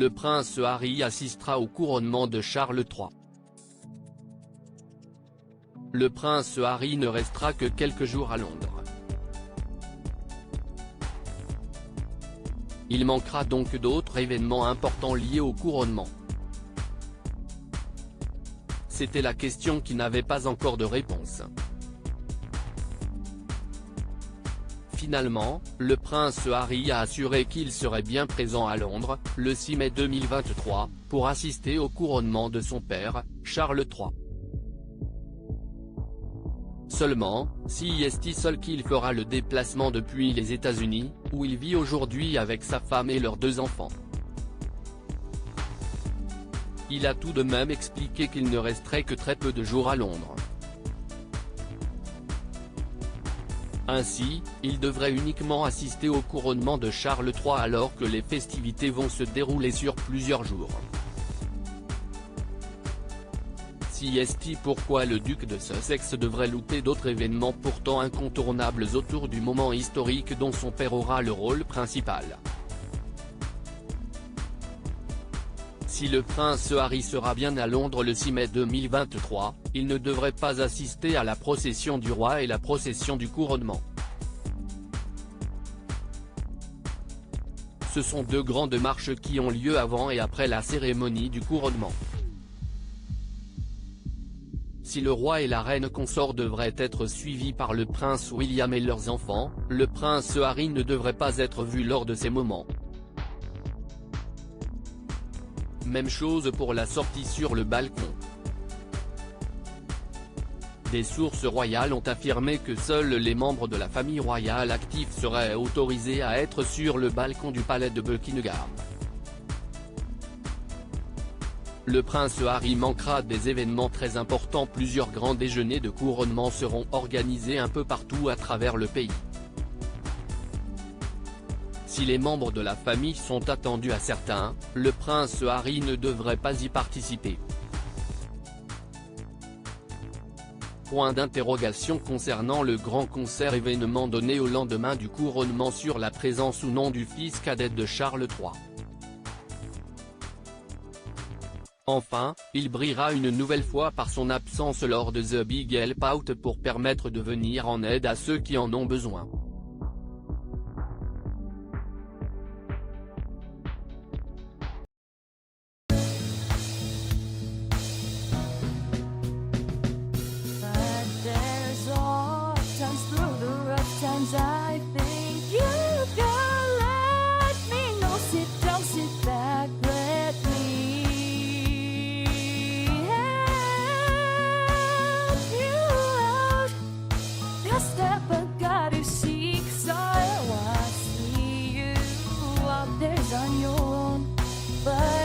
le prince Harry assistera au couronnement de Charles III. Le prince Harry ne restera que quelques jours à Londres. Il manquera donc d'autres événements importants liés au couronnement. C'était la question qui n'avait pas encore de réponse. Finalement, le prince Harry a assuré qu'il serait bien présent à Londres, le 6 mai 2023, pour assister au couronnement de son père, Charles III. Seulement, c'est seul qu'il fera le déplacement depuis les États-Unis, où il vit aujourd'hui avec sa femme et leurs 2 enfants. Il a tout de même expliqué qu'il ne resterait que très peu de jours à Londres. Ainsi, il devrait uniquement assister au couronnement de Charles III alors que les festivités vont se dérouler sur plusieurs jours. Pourquoi le duc de Sussex devrait louper d'autres événements pourtant incontournables autour du moment historique dont son père aura le rôle principal. Si le prince Harry sera bien à Londres le 6 mai 2023, il ne devrait pas assister à la procession du roi et la procession du couronnement. Ce sont 2 grandes marches qui ont lieu avant et après la cérémonie du couronnement. Si le roi et la reine consort devraient être suivis par le prince William et leurs enfants, le prince Harry ne devrait pas être vu lors de ces moments. Même chose pour la sortie sur le balcon. Des sources royales ont affirmé que seuls les membres de la famille royale actifs seraient autorisés à être sur le balcon du palais de Buckingham. Le prince Harry manquera des événements très importants. Plusieurs grands déjeuners de couronnement seront organisés un peu partout à travers le pays. Si les membres de la famille sont attendus à certains, le prince Harry ne devrait pas y participer. Point d'interrogation concernant le grand concert événement donné au lendemain du couronnement sur la présence ou non du fils cadet de Charles III. Enfin, il brillera une nouvelle fois par son absence lors de The Big Help Out pour permettre de venir en aide à ceux qui en ont besoin. On your own, but